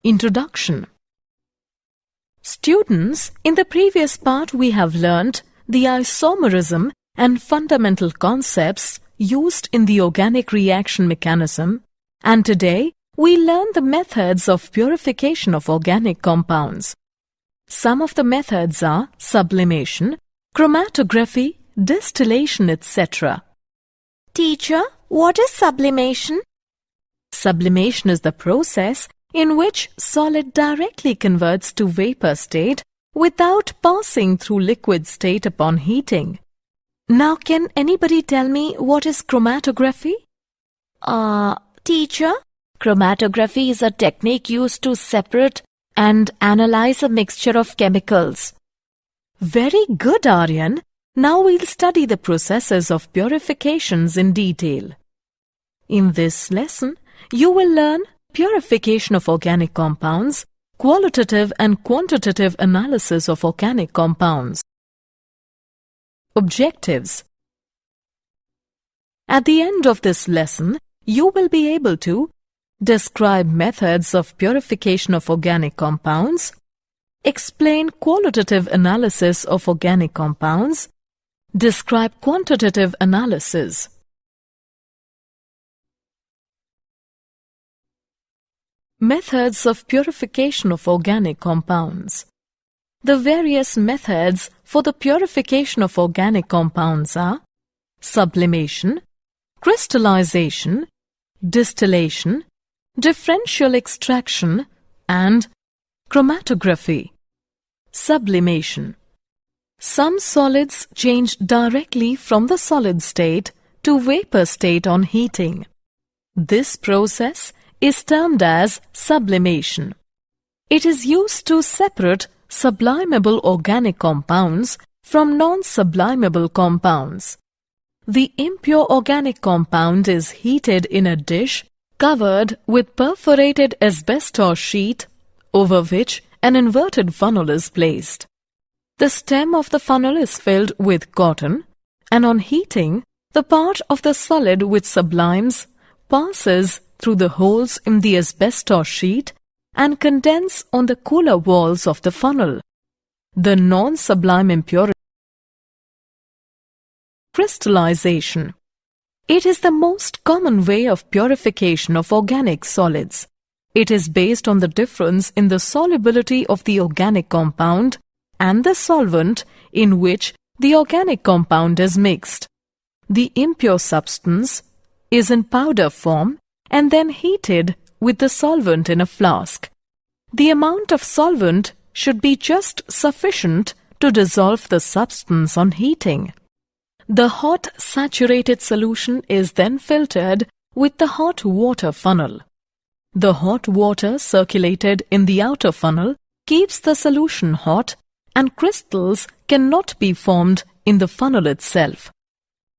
Introduction. Students, in the previous part we have learnt the isomerism and fundamental concepts used in the organic reaction mechanism, and today we learn the methods of purification of organic compounds. Some of the methods are sublimation, chromatography, distillation, etc. Teacher, what is sublimation? Sublimation is the process in which solid directly converts to vapor state without passing through liquid state upon heating. Now, can anybody tell me what is chromatography? Teacher, chromatography is a technique used to separate and analyze a mixture of chemicals. Very good, Aryan. Now we'll study the processes of purifications in detail. In this lesson, you will learn purification of organic compounds, qualitative and quantitative analysis of organic compounds. Objectives. At the end of this lesson, you will be able to describe methods of purification of organic compounds, explain qualitative analysis of organic compounds, describe quantitative analysis. Methods of purification of organic compounds. The various methods for the purification of organic compounds are sublimation, crystallization, distillation, differential extraction, and chromatography. Sublimation. Some solids change directly from the solid state to vapor state on heating. This process is termed as sublimation. It is used to separate sublimable organic compounds from non-sublimable compounds. The impure organic compound is heated in a dish covered with perforated asbestos sheet over which an inverted funnel is placed. The stem of the funnel is filled with cotton, and on heating, the part of the solid which sublimes passes through the holes in the asbestos sheet and condense on the cooler walls of the funnel. The non-sublime impurity. Crystallization. It is the most common way of purification of organic solids. It is based on the difference in the solubility of the organic compound and the solvent in which the organic compound is mixed. The impure substance is in powder form and then heated with the solvent in a flask. The amount of solvent should be just sufficient to dissolve the substance on heating. The hot saturated solution is then filtered with the hot water funnel. The hot water circulated in the outer funnel keeps the solution hot, and crystals cannot be formed in the funnel itself.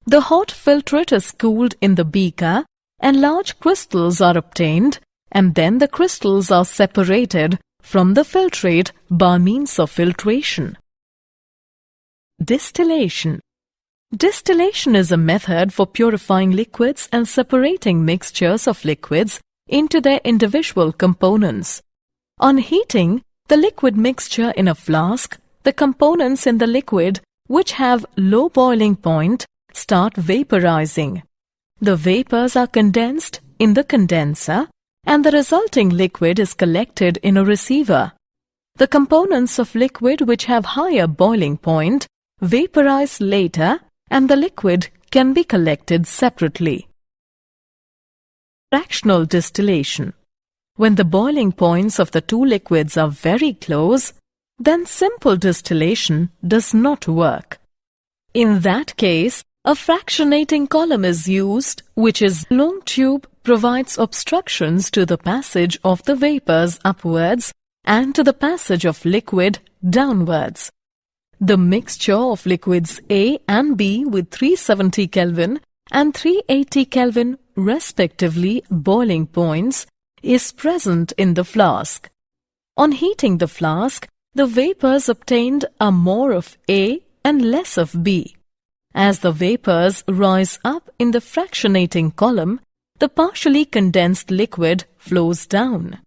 The hot filtrate is cooled in the beaker and large crystals are obtained, and then the crystals are separated from the filtrate by means of filtration. Distillation. Distillation is a method for purifying liquids and separating mixtures of liquids into their individual components. On heating the liquid mixture in a flask, the components in the liquid which have low boiling point start vaporizing. The vapors are condensed in the condenser and the resulting liquid is collected in a receiver. The components of liquid which have higher boiling point vaporize later and the liquid can be collected separately. Fractional distillation. When the boiling points of the two liquids are very close, then simple distillation does not work. In that case, a fractionating column is used, which is long tube provides obstructions to the passage of the vapors upwards and to the passage of liquid downwards. The mixture of liquids A and B with 370 Kelvin and 380 Kelvin respectively boiling points is present in the flask. On heating the flask, the vapors obtained are more of A and less of B. As the vapors rise up in the fractionating column, the partially condensed liquid flows down.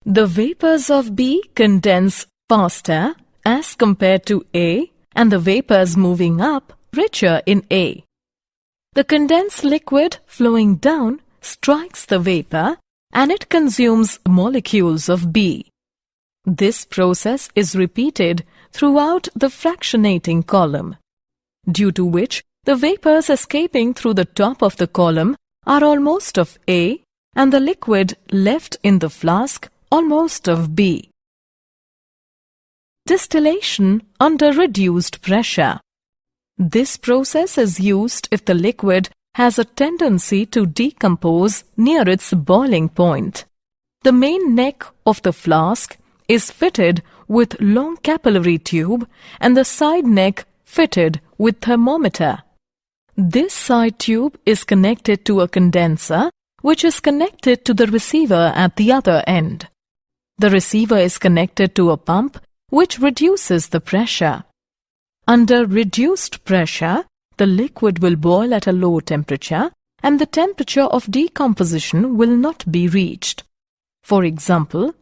The vapors of B condense faster as compared to A, and the vapors moving up richer in A. The condensed liquid flowing down strikes the vapor and it consumes molecules of B. This process is repeated throughout the fractionating column, due to which the vapors escaping through the top of the column are almost of A and the liquid left in the flask almost of B. Distillation under reduced pressure. This process is used if the liquid has a tendency to decompose near its boiling point. The main neck of the flask is fitted with long capillary tube and the side neck fitted with thermometer. This side tube is connected to a condenser which is connected to the receiver at the other end. The receiver is connected to a pump which reduces the pressure. Under reduced pressure, the liquid will boil at a low temperature and the temperature of decomposition will not be reached. For example,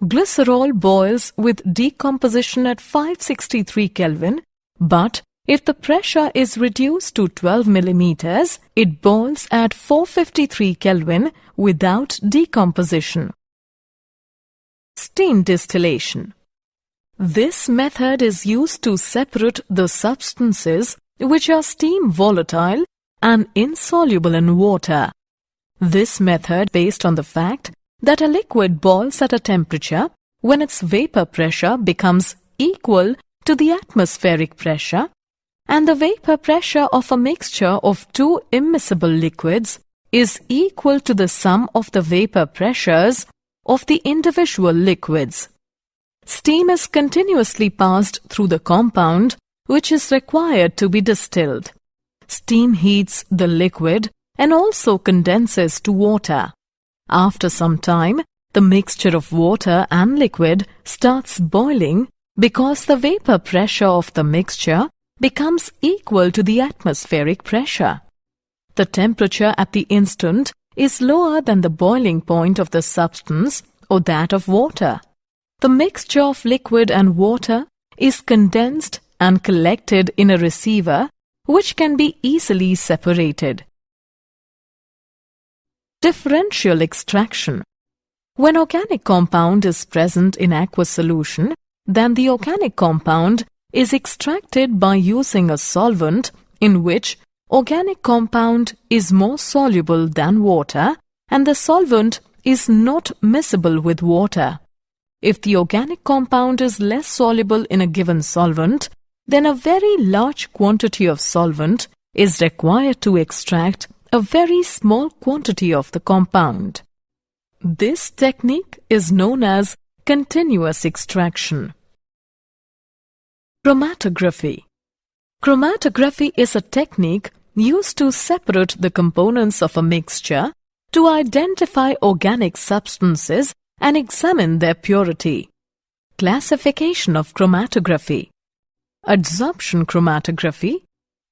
glycerol boils with decomposition at 563 Kelvin, but if the pressure is reduced to 12 millimeters, it boils at 453 Kelvin without decomposition. Steam distillation. This method is used to separate the substances which are steam volatile and insoluble in water. This method based on the fact that a liquid boils at a temperature when its vapor pressure becomes equal to the atmospheric pressure and the vapor pressure of a mixture of two immiscible liquids is equal to the sum of the vapor pressures of the individual liquids. Steam is continuously passed through the compound which is required to be distilled. Steam heats the liquid and also condenses to water. After some time, the mixture of water and liquid starts boiling because the vapor pressure of the mixture becomes equal to the atmospheric pressure. The temperature at the instant is lower than the boiling point of the substance or that of water. The mixture of liquid and water is condensed and collected in a receiver which can be easily separated. Differential extraction. When organic compound is present in aqueous solution, then the organic compound is extracted by using a solvent in which organic compound is more soluble than water and the solvent is not miscible with water. If the organic compound is less soluble in a given solvent, then a very large quantity of solvent is required to extract a very small quantity of the compound. This technique is known as continuous extraction. Chromatography. Chromatography is a technique used to separate the components of a mixture to identify organic substances and examine their purity. Classification of chromatography. Adsorption chromatography,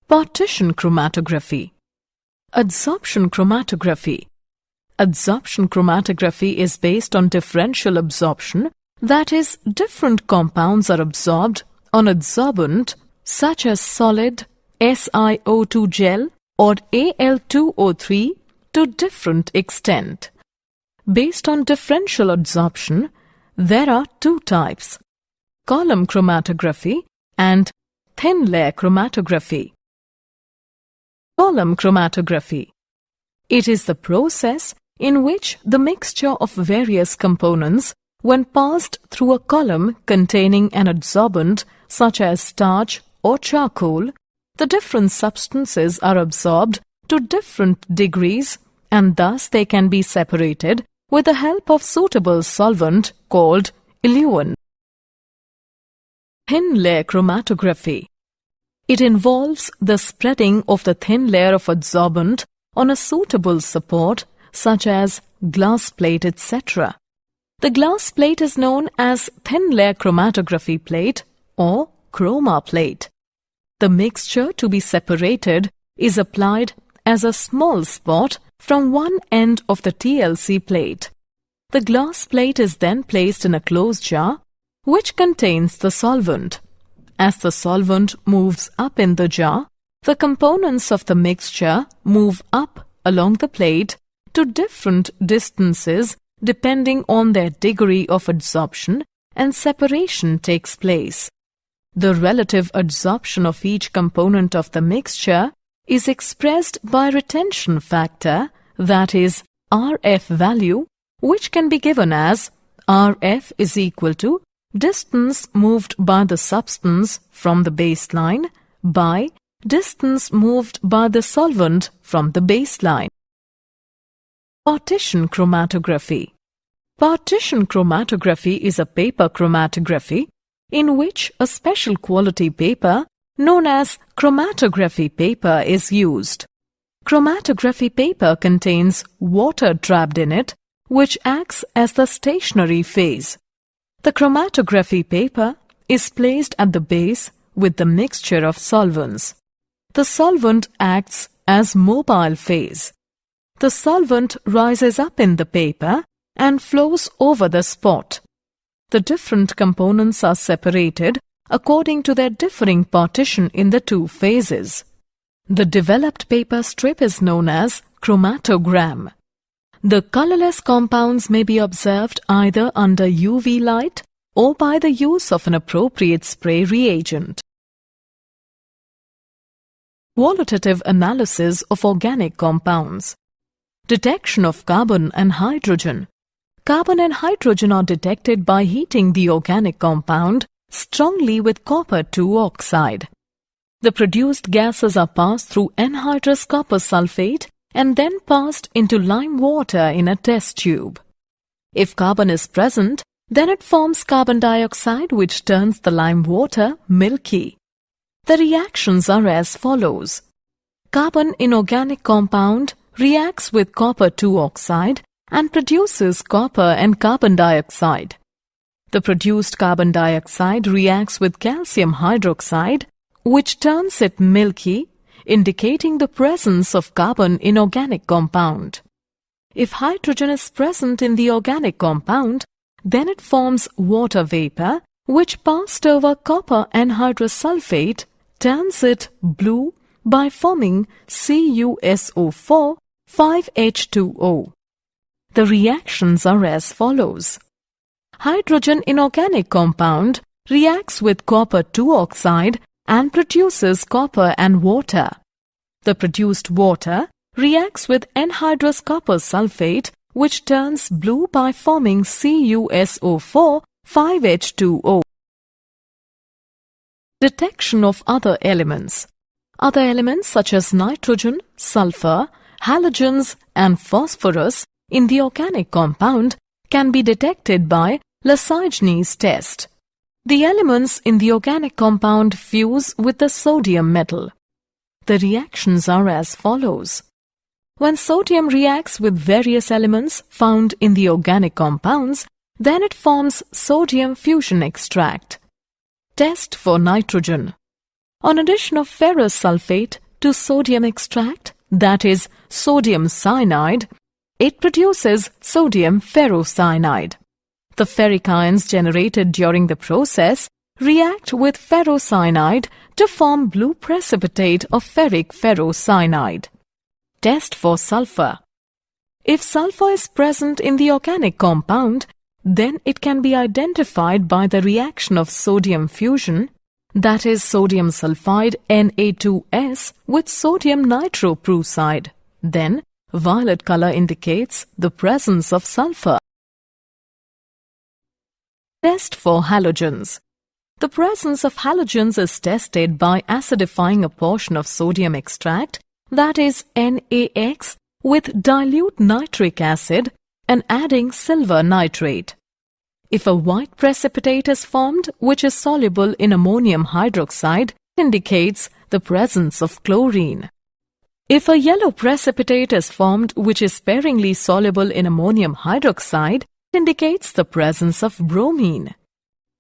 partition chromatography. Adsorption chromatography. Adsorption chromatography is based on differential absorption, that is, different compounds are absorbed on adsorbent such as solid SiO2 gel or Al2O3 to different extent. Based on differential adsorption, there are two types: column chromatography and thin layer chromatography. Column chromatography. It is the process in which the mixture of various components, when passed through a column containing an adsorbent such as starch or charcoal, the different substances are absorbed to different degrees and thus they can be separated with the help of suitable solvent called eluent. Thin layer chromatography. It involves the spreading of the thin layer of adsorbent on a suitable support such as glass plate, etc. The glass plate is known as thin layer chromatography plate or chroma plate. The mixture to be separated is applied as a small spot from one end of the TLC plate. The glass plate is then placed in a closed jar which contains the solvent. As the solvent moves up in the jar, the components of the mixture move up along the plate to different distances depending on their degree of adsorption, and separation takes place. The relative adsorption of each component of the mixture is expressed by retention factor, that is RF value, which can be given as RF is equal to distance moved by the substance from the baseline by distance moved by the solvent from the baseline. Partition chromatography. Partition chromatography is a paper chromatography in which a special quality paper known as chromatography paper is used. Chromatography paper contains water trapped in it, which acts as the stationary phase. The chromatography paper is placed at the base with the mixture of solvents. The solvent acts as mobile phase. The solvent rises up in the paper and flows over the spot. The different components are separated according to their differing partition in the two phases. The developed paper strip is known as chromatogram. The colorless compounds may be observed either under UV light or by the use of an appropriate spray reagent. Qualitative analysis of organic compounds. Detection of carbon and hydrogen. Carbon and hydrogen are detected by heating the organic compound strongly with copper-2 oxide. The produced gases are passed through anhydrous copper sulfate and then passed into lime water in a test tube. If carbon is present, then it forms carbon dioxide, which turns the lime water milky. The reactions are as follows. Carbon in organic compound reacts with copper-2 oxide and produces copper and carbon dioxide. The produced carbon dioxide reacts with calcium hydroxide, which turns it milky, indicating the presence of carbon in organic compound. If hydrogen is present in the organic compound, then it forms water vapor, which passed over copper anhydrous sulfate turns it blue by forming CuSO4 5H2O. The reactions are as follows. Hydrogen in organic compound reacts with copper-2 oxide and produces copper and water. The produced water reacts with anhydrous copper sulfate, which turns blue by forming CuSO4 5H2O. Detection of other elements. Other elements such as nitrogen, sulfur, halogens and phosphorus in the organic compound can be detected by Lasigene's test. The elements in the organic compound fuse with the sodium metal. The reactions are as follows. When sodium reacts with various elements found in the organic compounds, then it forms sodium fusion extract. Test for nitrogen. On addition of ferrous sulfate to sodium extract, that is sodium cyanide, it produces sodium ferrocyanide. The ferric ions generated during the process react with ferrocyanide to form blue precipitate of ferric ferrocyanide. Test for sulfur. If sulfur is present in the organic compound, then it can be identified by the reaction of sodium fusion, that is sodium sulfide Na2S with sodium nitroprusside. Then, violet color indicates the presence of sulfur. Test for halogens. The presence of halogens is tested by acidifying a portion of sodium extract, that is NaX, with dilute nitric acid and adding silver nitrate. If a white precipitate is formed which is soluble in ammonium hydroxide, it indicates the presence of chlorine. If a yellow precipitate is formed which is sparingly soluble in ammonium hydroxide, it indicates the presence of bromine.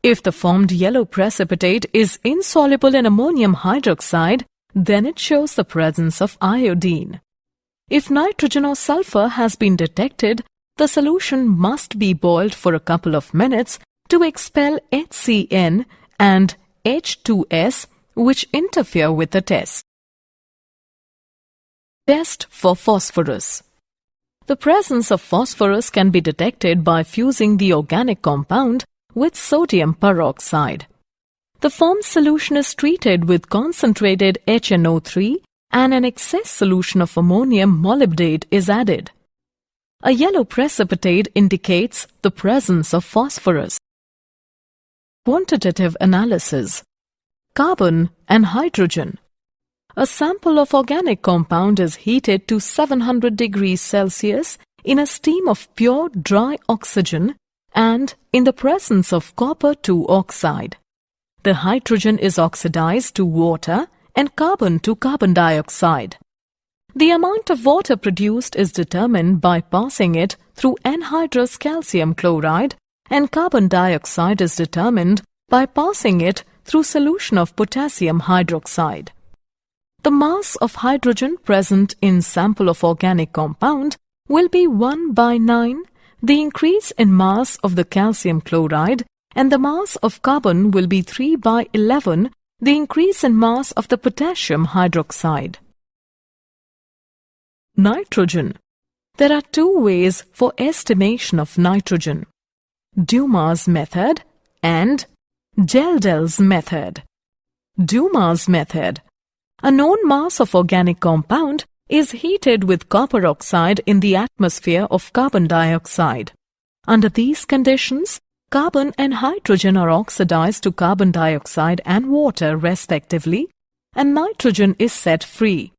If the formed yellow precipitate is insoluble in ammonium hydroxide, then it shows the presence of iodine. If nitrogen or sulfur has been detected, the solution must be boiled for a couple of minutes to expel HCN and H2S which interfere with the test. Test for phosphorus. The presence of phosphorus can be detected by fusing the organic compound with sodium peroxide. The formed solution is treated with concentrated HNO3 and an excess solution of ammonium molybdate is added. A yellow precipitate indicates the presence of phosphorus. Quantitative analysis. Carbon and hydrogen. A sample of organic compound is heated to 700 degrees Celsius in a steam of pure dry oxygen and in the presence of copper-2 oxide. The hydrogen is oxidized to water and carbon to carbon dioxide. The amount of water produced is determined by passing it through anhydrous calcium chloride, and carbon dioxide is determined by passing it through solution of potassium hydroxide. The mass of hydrogen present in sample of organic compound will be 1/9, the increase in mass of the calcium chloride, and the mass of carbon will be 3/11, the increase in mass of the potassium hydroxide. Nitrogen. There are two ways for estimation of nitrogen: Dumas method and Geldel's method. Dumas method. A known mass of organic compound is heated with copper oxide in the atmosphere of carbon dioxide. Under these conditions, carbon and hydrogen are oxidized to carbon dioxide and water respectively, and nitrogen is set free.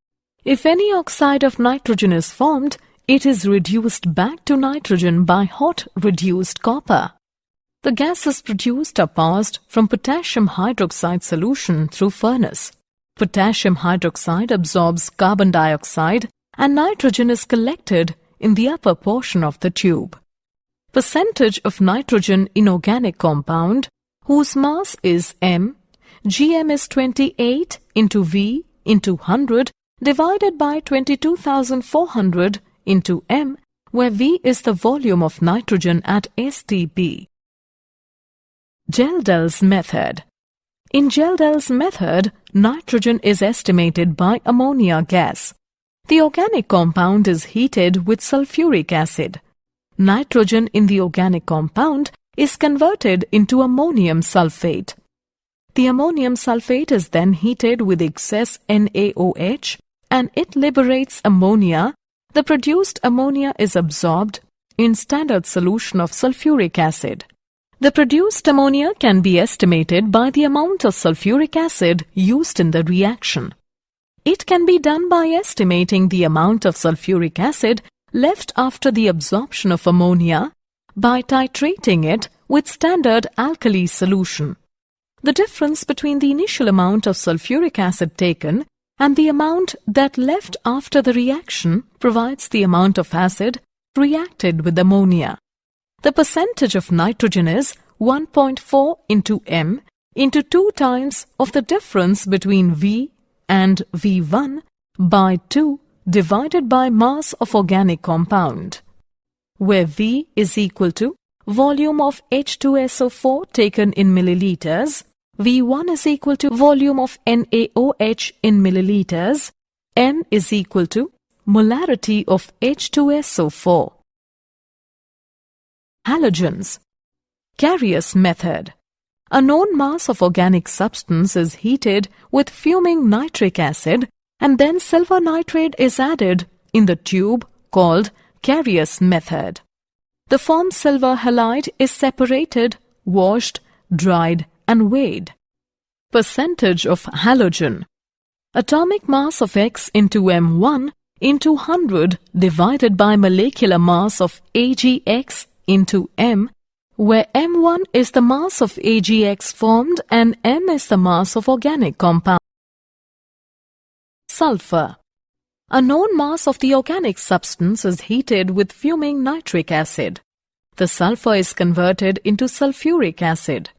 If any oxide of nitrogen is formed, it is reduced back to nitrogen by hot reduced copper. The gases produced are passed from potassium hydroxide solution through furnace. Potassium hydroxide absorbs carbon dioxide and nitrogen is collected in the upper portion of the tube. Percentage of nitrogen in organic compound whose mass is m, Gm is 28 into V into 100 divided by 22,400 into m, where V is the volume of nitrogen at STP. Geldel's method. In Geldel's method, nitrogen is estimated by ammonia gas. The organic compound is heated with sulfuric acid. Nitrogen in the organic compound is converted into ammonium sulfate. The ammonium sulfate is then heated with excess NaOH and it liberates ammonia. The produced ammonia is absorbed in standard solution of sulfuric acid. The produced ammonia can be estimated by the amount of sulfuric acid used in the reaction. It can be done by estimating the amount of sulfuric acid left after the absorption of ammonia by titrating it with standard alkali solution. The difference between the initial amount of sulfuric acid taken and the amount that left after the reaction provides the amount of acid reacted with ammonia. The percentage of nitrogen is 1.4 into m into 2 times of the difference between V and V1 by 2 divided by mass of organic compound, where V is equal to volume of H2SO4 taken in milliliters, V1 is equal to volume of NaOH in milliliters, m is equal to molarity of H2SO4. Halogens. Carius method. A known mass of organic substance is heated with fuming nitric acid and then silver nitrate is added in the tube called Carius method. The formed silver halide is separated, washed, dried and weighed. Percentage of halogen. Atomic mass of X into M1 into 100 divided by molecular mass of AgX into M, where M1 is the mass of AgX formed and M is the mass of organic compound. Sulfur. A known mass of the organic substance is heated with fuming nitric acid. The sulfur is converted into sulfuric acid.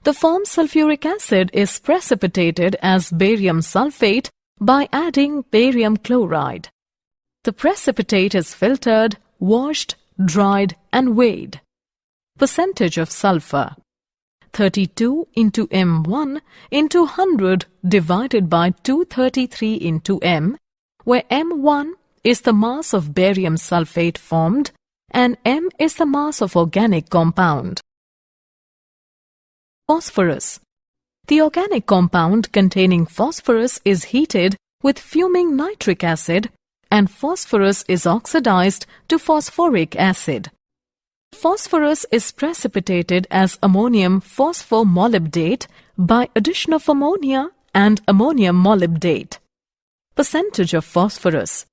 The formed sulfuric acid is precipitated as barium sulfate by adding barium chloride. The precipitate is filtered, washed, dried and weighed. Percentage of sulfur: 32 into M1 into 100 divided by 233 into M, where M1 is the mass of barium sulfate formed and M is the mass of organic compound. Phosphorus: the organic compound containing phosphorus is heated with fuming nitric acid and phosphorus is oxidized to phosphoric acid. Phosphorus is precipitated as ammonium phosphomolybdate by addition of ammonia and ammonium molybdate. Percentage of phosphorus: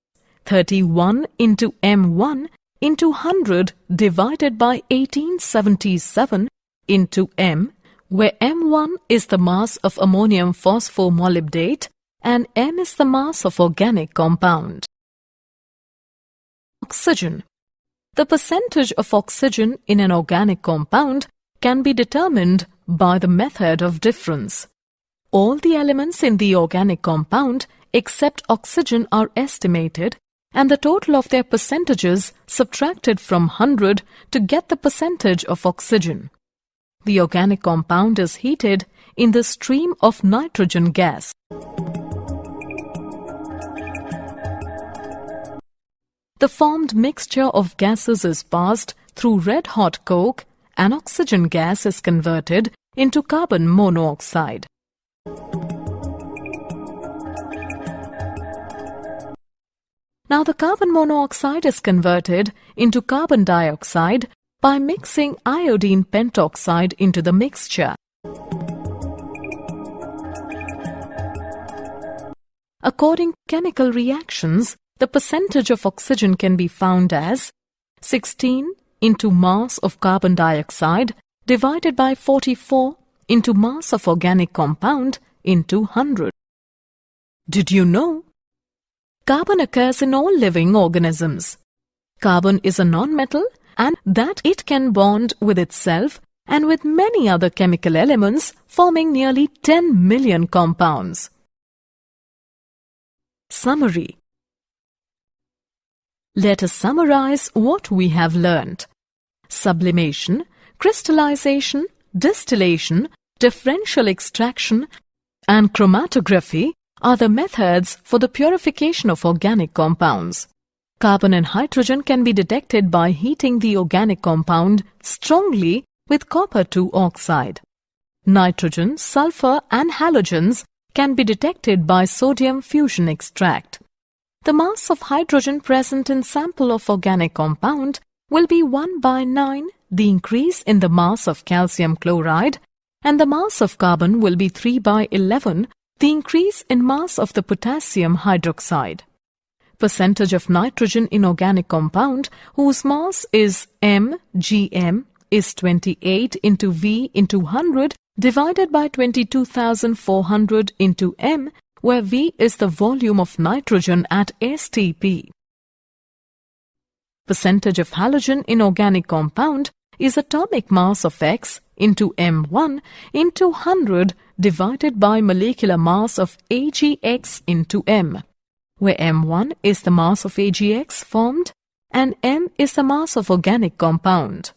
31 into M1 into 100 divided by 1877 into M, where M1 is the mass of ammonium phosphomolybdate and M is the mass of organic compound. Oxygen: the percentage of oxygen in an organic compound can be determined by the method of difference. All the elements in the organic compound except oxygen are estimated and the total of their percentages subtracted from 100 to get the percentage of oxygen. The organic compound is heated in the stream of nitrogen gas. The formed mixture of gases is passed through red-hot coke and oxygen gas is converted into carbon monoxide. Now the carbon monoxide is converted into carbon dioxide by mixing iodine pentoxide into the mixture. According to chemical reactions, the percentage of oxygen can be found as 16 into mass of carbon dioxide divided by 44 into mass of organic compound into 100. Did you know? Carbon occurs in all living organisms. Carbon is a non-metal and that it can bond with itself and with many other chemical elements, forming nearly 10 million compounds. Summary: let us summarize what we have learnt. Sublimation, crystallization, distillation, differential extraction, and chromatography are the methods for the purification of organic compounds. Carbon and hydrogen can be detected by heating the organic compound strongly with copper-2 oxide. Nitrogen, sulfur, and halogens can be detected by sodium fusion extract. The mass of hydrogen present in sample of organic compound will be 1/9, the increase in the mass of calcium chloride, and the mass of carbon will be 3/11, the increase in mass of the potassium hydroxide. Percentage of nitrogen in organic compound whose mass is mgm is 28 into V into 100 divided by 22,400 into m, where V is the volume of nitrogen at STP. Percentage of halogen in organic compound is atomic mass of X into M1 into 100 divided by molecular mass of AgX into M, where M1 is the mass of AgX formed and M is the mass of organic compound.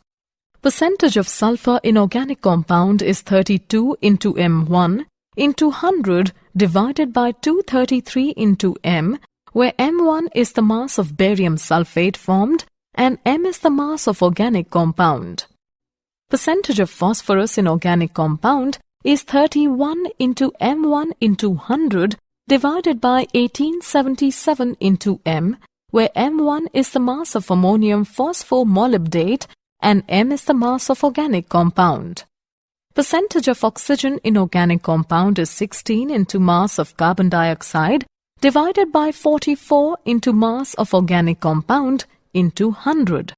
Percentage of sulfur in organic compound is 32 into M1 into 100 divided by 233 into M, where M1 is the mass of barium sulfate formed and M is the mass of organic compound. Percentage of phosphorus in organic compound is 31 into M1 into 100 divided by 1877 into M, where M1 is the mass of ammonium phosphomolybdate and M is the mass of organic compound. Percentage of oxygen in organic compound is 16 into mass of carbon dioxide divided by 44 into mass of organic compound into 100.